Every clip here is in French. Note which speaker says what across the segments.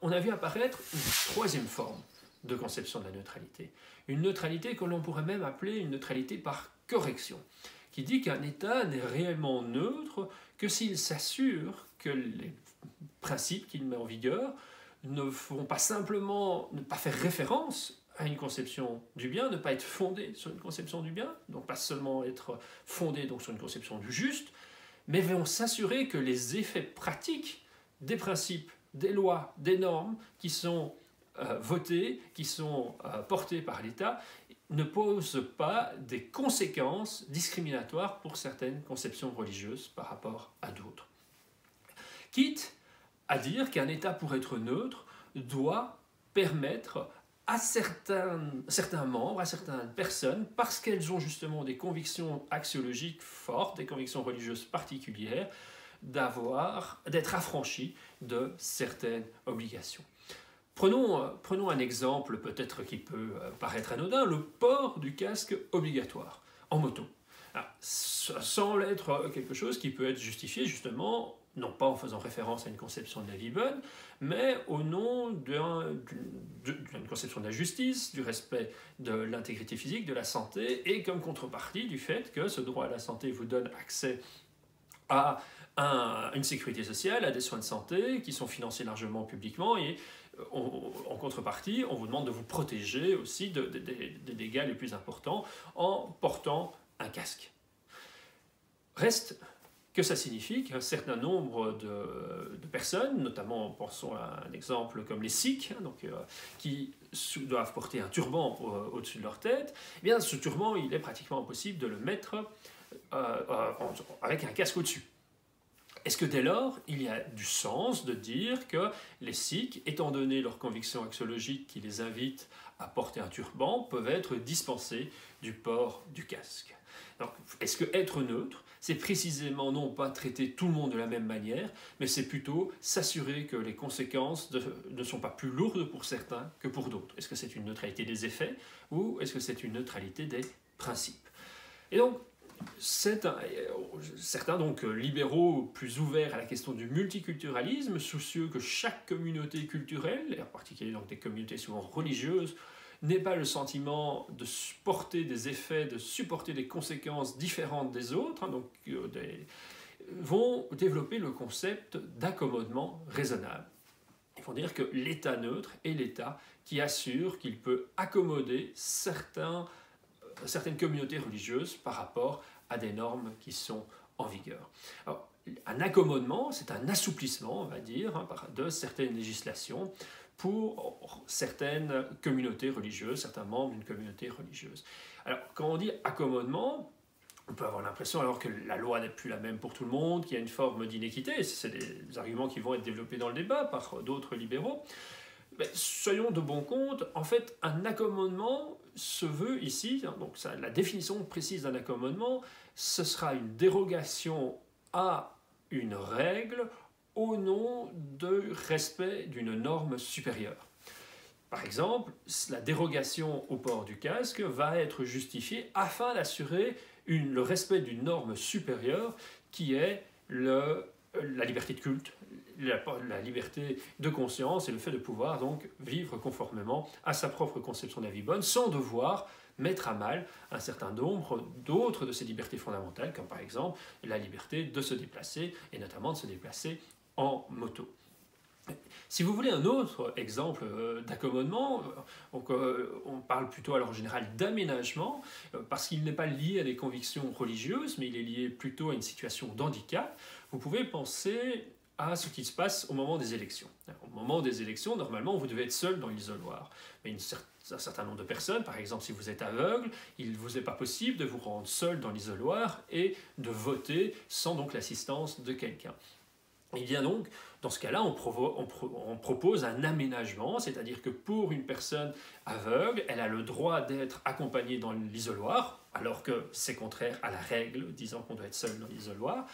Speaker 1: on a vu apparaître une troisième forme de conception de la neutralité. Une neutralité que l'on pourrait même appeler une neutralité par correction, qui dit qu'un État n'est réellement neutre que s'il s'assure que les principes qu'il met en vigueur ne vont pas simplement ne pas faire référence à une conception du bien, ne pas être fondés sur une conception du bien, donc pas seulement être fondés donc sur une conception du juste, mais vont s'assurer que les effets pratiques des principes, des lois, des normes qui sont votés, qui sont portés par l'État, ne posent pas des conséquences discriminatoires pour certaines conceptions religieuses par rapport à d'autres. Quitte à dire qu'un État, pour être neutre, doit permettre à certains membres, à certaines personnes, parce qu'elles ont justement des convictions axiologiques fortes, des convictions religieuses particulières, d'être affranchies de certaines obligations. Prenons un exemple peut-être qui peut paraître anodin, le port du casque obligatoire en moto. Alors, sans être quelque chose qui peut être justifié justement, non pas en faisant référence à une conception de la vie bonne, mais au nom d'une conception de la justice, du respect de l'intégrité physique, de la santé, et comme contrepartie du fait que ce droit à la santé vous donne accès à une sécurité sociale, à des soins de santé qui sont financés largement publiquement, et en contrepartie, on vous demande de vous protéger aussi des dégâts les plus importants en portant un casque. Reste que ça signifie qu'un certain nombre de personnes, notamment pensons à un exemple comme les Sikhs, qui doivent porter un turban au-dessus de leur tête, eh bien ce turban, il est pratiquement impossible de le mettre avec un casque au-dessus. Est-ce que dès lors, il y a du sens de dire que les Sikhs, étant donné leurs convictions axiologiques qui les invitent à porter un turban, peuvent être dispensés du port du casque? Donc, est-ce que être neutre, c'est précisément non pas traiter tout le monde de la même manière, mais c'est plutôt s'assurer que les conséquences ne sont pas plus lourdes pour certains que pour d'autres? Est-ce que c'est une neutralité des effets ou est-ce que c'est une neutralité des principes? Et donc, certains libéraux plus ouverts à la question du multiculturalisme, soucieux que chaque communauté culturelle, et en particulier donc des communautés souvent religieuses, n'ait pas le sentiment de porter des effets, de supporter des conséquences différentes des autres, vont développer le concept d'accommodement raisonnable. Ils vont dire que l'État neutre est l'État qui assure qu'il peut accommoder certaines communautés religieuses par rapport à des normes qui sont en vigueur. Alors, un accommodement, c'est un assouplissement, on va dire, de certaines législations pour certaines communautés religieuses, certains membres d'une communauté religieuse. Alors, quand on dit accommodement, on peut avoir l'impression alors que la loi n'est plus la même pour tout le monde, qu'il y a une forme d'inéquité, c'est des arguments qui vont être développés dans le débat par d'autres libéraux. Mais soyons de bon compte, en fait, un accommodement se veut ici, donc la définition précise d'un accommodement, ce sera une dérogation à une règle au nom du respect d'une norme supérieure. Par exemple, la dérogation au port du casque va être justifiée afin d'assurer le respect d'une norme supérieure qui est la liberté de culte, la liberté de conscience et le fait de pouvoir donc vivre conformément à sa propre conception de la vie bonne sans devoir mettre à mal un certain nombre d'autres de ces libertés fondamentales, comme par exemple la liberté de se déplacer et notamment de se déplacer en moto. Si vous voulez un autre exemple d'accommodement, on parle plutôt alors en général d'aménagement, parce qu'il n'est pas lié à des convictions religieuses, mais il est lié plutôt à une situation d'handicap. Vous pouvez penser à ce qui se passe au moment des élections. Alors, au moment des élections, normalement, vous devez être seul dans l'isoloir. Mais un certain nombre de personnes, par exemple si vous êtes aveugle, il ne vous est pas possible de vous rendre seul dans l'isoloir et de voter sans donc l'assistance de quelqu'un. Et bien donc, dans ce cas-là, on propose un aménagement, c'est-à-dire que pour une personne aveugle, elle a le droit d'être accompagnée dans l'isoloir, alors que c'est contraire à la règle disant qu'on doit être seul dans l'isoloir,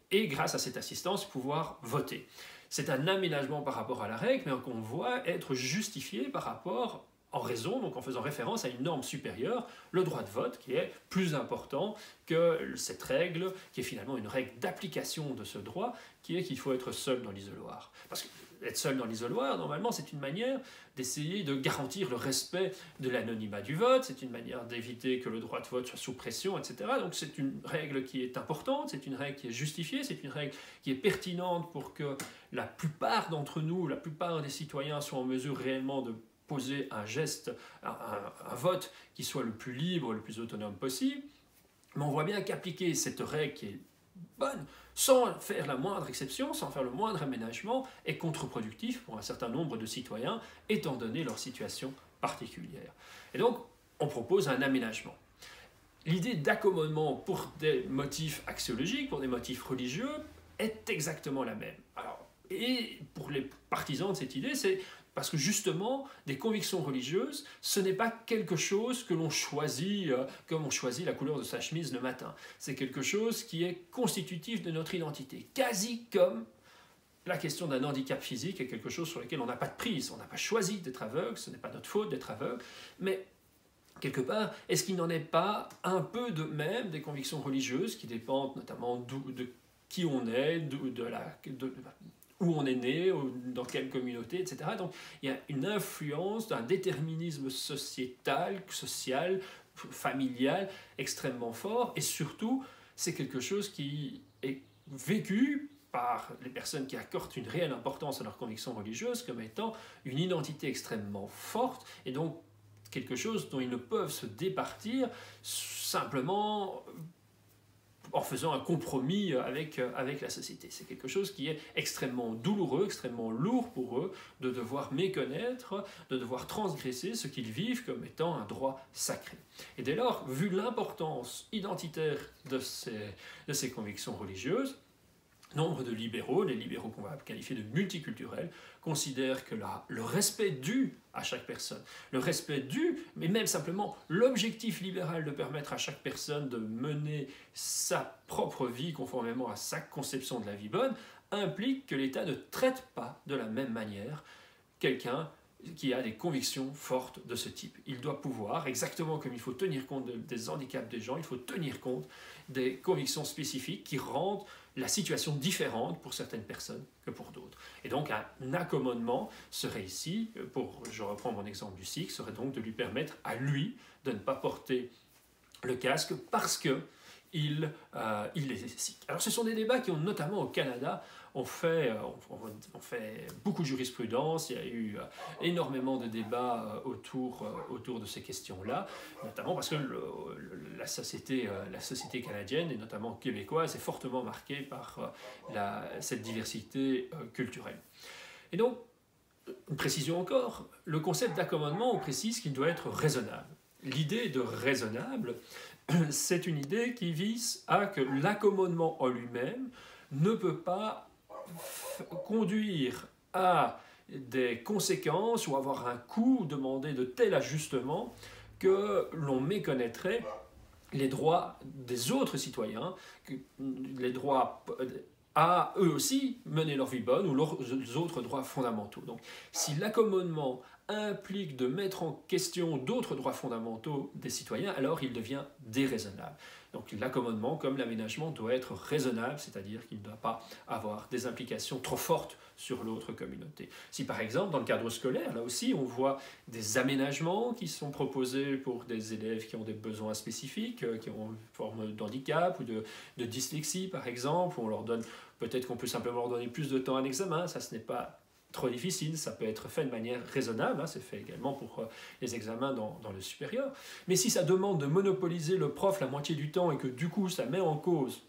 Speaker 1: et grâce à cette assistance, pouvoir voter. C'est un aménagement par rapport à la règle, mais qu'on voit être justifié par rapport en raison, donc en faisant référence à une norme supérieure, le droit de vote qui est plus important que cette règle, qui est finalement une règle d'application de ce droit, qui est qu'il faut être seul dans l'isoloir. Parce que être seul dans l'isoloir, normalement, c'est une manière d'essayer de garantir le respect de l'anonymat du vote, c'est une manière d'éviter que le droit de vote soit sous pression, etc. Donc c'est une règle qui est importante, c'est une règle qui est justifiée, c'est une règle qui est pertinente pour que la plupart d'entre nous, la plupart des citoyens soient en mesure réellement de poser un geste, un vote qui soit le plus libre, le plus autonome possible. Mais on voit bien qu'appliquer cette règle qui est bonne, sans faire la moindre exception, sans faire le moindre aménagement, est contre-productif pour un certain nombre de citoyens, étant donné leur situation particulière. Et donc, on propose un aménagement. L'idée d'accommodement pour des motifs axiologiques, pour des motifs religieux, est exactement la même. Alors, et pour les partisans de cette idée, c'est parce que justement, des convictions religieuses, ce n'est pas quelque chose que l'on choisit comme on choisit la couleur de sa chemise le matin. C'est quelque chose qui est constitutif de notre identité, quasi comme la question d'un handicap physique est quelque chose sur lequel on n'a pas de prise. On n'a pas choisi d'être aveugle, ce n'est pas notre faute d'être aveugle, mais quelque part, est-ce qu'il n'en est pas un peu de même des convictions religieuses qui dépendent notamment de qui on est, où on est né, dans quelle communauté, etc. Donc il y a une influence d'un déterminisme sociétal, social, familial extrêmement fort, et surtout, c'est quelque chose qui est vécu par les personnes qui accordent une réelle importance à leurs convictions religieuses comme étant une identité extrêmement forte, et donc quelque chose dont ils ne peuvent se départir simplement en faisant un compromis avec la société. C'est quelque chose qui est extrêmement douloureux, extrêmement lourd pour eux, de devoir méconnaître, de devoir transgresser ce qu'ils vivent comme étant un droit sacré. Et dès lors, vu l'importance identitaire de ces convictions religieuses, nombre de libéraux, les libéraux qu'on va qualifier de multiculturels, considèrent que le respect dû à chaque personne, le respect dû, mais même simplement l'objectif libéral de permettre à chaque personne de mener sa propre vie conformément à sa conception de la vie bonne, implique que l'État ne traite pas de la même manière quelqu'un qui a des convictions fortes de ce type. Il doit pouvoir, exactement comme il faut tenir compte des handicaps des gens, il faut tenir compte des convictions spécifiques qui rendent la situation différente pour certaines personnes que pour d'autres. Et donc un accommodement serait ici, je reprends mon exemple du sikh, serait donc de lui permettre à lui de ne pas porter le casque parce que il est sikh. Alors ce sont des débats qui ont notamment au Canada on fait beaucoup de jurisprudence, il y a eu énormément de débats autour de ces questions-là, notamment parce que la société canadienne, et notamment québécoise, est fortement marquée par cette diversité culturelle. Et donc, une précision encore, le concept d'accommodement, on précise qu'il doit être raisonnable. L'idée de raisonnable, c'est une idée qui vise à que l'accommodement en lui-même ne peut pas conduire à des conséquences ou avoir un coût, demander de tel ajustement que l'on méconnaîtrait les droits des autres citoyens, les droits à eux aussi mener leur vie bonne ou leurs autres droits fondamentaux. Donc si l'accommodement implique de mettre en question d'autres droits fondamentaux des citoyens, alors il devient déraisonnable. Donc l'accommodement, comme l'aménagement, doit être raisonnable, c'est-à-dire qu'il ne doit pas avoir des implications trop fortes sur l'autre communauté. Si par exemple, dans le cadre scolaire, là aussi, on voit des aménagements qui sont proposés pour des élèves qui ont des besoins spécifiques, qui ont une forme d'handicap ou de dyslexie par exemple, on leur donne, peut-être qu'on peut simplement leur donner plus de temps à l'examen, ça ce n'est pas trop difficile, ça peut être fait de manière raisonnable, c'est fait également pour les examens dans le supérieur. Mais si ça demande de monopoliser le prof la moitié du temps et que du coup ça met en cause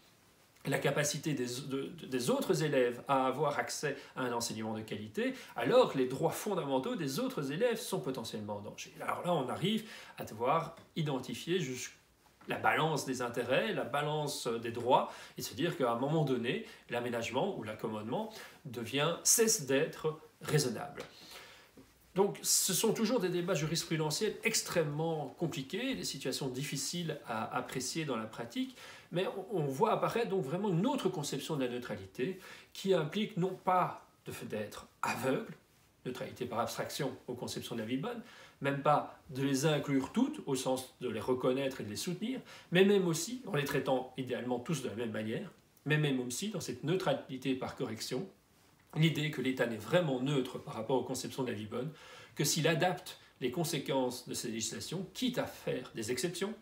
Speaker 1: la capacité des autres élèves à avoir accès à un enseignement de qualité, alors les droits fondamentaux des autres élèves sont potentiellement en danger. Alors là, on arrive à devoir identifier la balance des intérêts, la balance des droits, et se dire qu'à un moment donné, l'aménagement ou l'accommodement cesse d'être raisonnable. Donc ce sont toujours des débats jurisprudentiels extrêmement compliqués, des situations difficiles à apprécier dans la pratique, mais on voit apparaître donc vraiment une autre conception de la neutralité qui implique non pas d'être aveugle, neutralité par abstraction aux conceptions de la vie bonne, même pas de les inclure toutes au sens de les reconnaître et de les soutenir, mais même aussi en les traitant idéalement tous de la même manière, mais même aussi dans cette neutralité par correction, l'idée que l'État n'est vraiment neutre par rapport aux conceptions de la vie bonne que s'il adapte les conséquences de ces législations, quitte à faire des exceptions,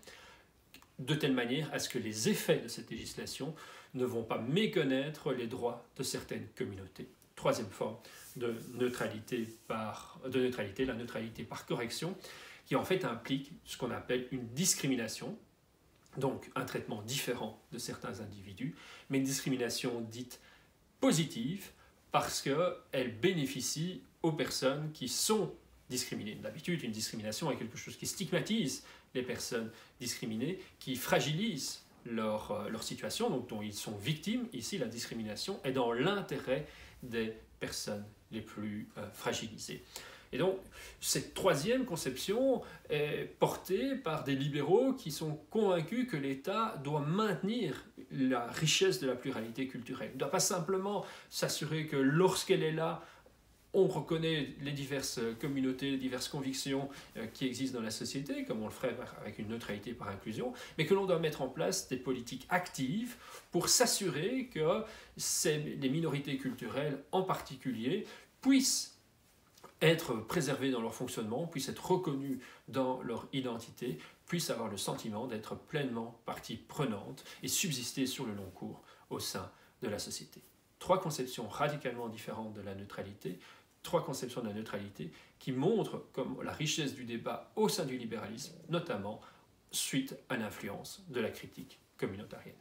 Speaker 1: de telle manière à ce que les effets de cette législation ne vont pas méconnaître les droits de certaines communautés. Troisième forme de neutralité, la neutralité par correction, qui en fait implique ce qu'on appelle une discrimination, donc un traitement différent de certains individus, mais une discrimination dite positive parce qu'elle bénéficie aux personnes qui sont discriminées. D'habitude, une discrimination est quelque chose qui stigmatise les personnes discriminées, qui fragilise leur situation, donc dont ils sont victimes. Ici, la discrimination est dans l'intérêt des personnes les plus fragilisées. Et donc, cette troisième conception est portée par des libéraux qui sont convaincus que l'État doit maintenir la richesse de la pluralité culturelle. Il ne doit pas simplement s'assurer que lorsqu'elle est là, on reconnaît les diverses communautés, les diverses convictions qui existent dans la société, comme on le ferait avec une neutralité par inclusion, mais que l'on doit mettre en place des politiques actives pour s'assurer que les minorités culturelles en particulier puissent être préservées dans leur fonctionnement, puissent être reconnues dans leur identité, puissent avoir le sentiment d'être pleinement partie prenante et subsister sur le long cours au sein de la société. Trois conceptions radicalement différentes de la neutralité, trois conceptions de la neutralité qui montrent comme la richesse du débat au sein du libéralisme, notamment suite à l'influence de la critique communautarienne.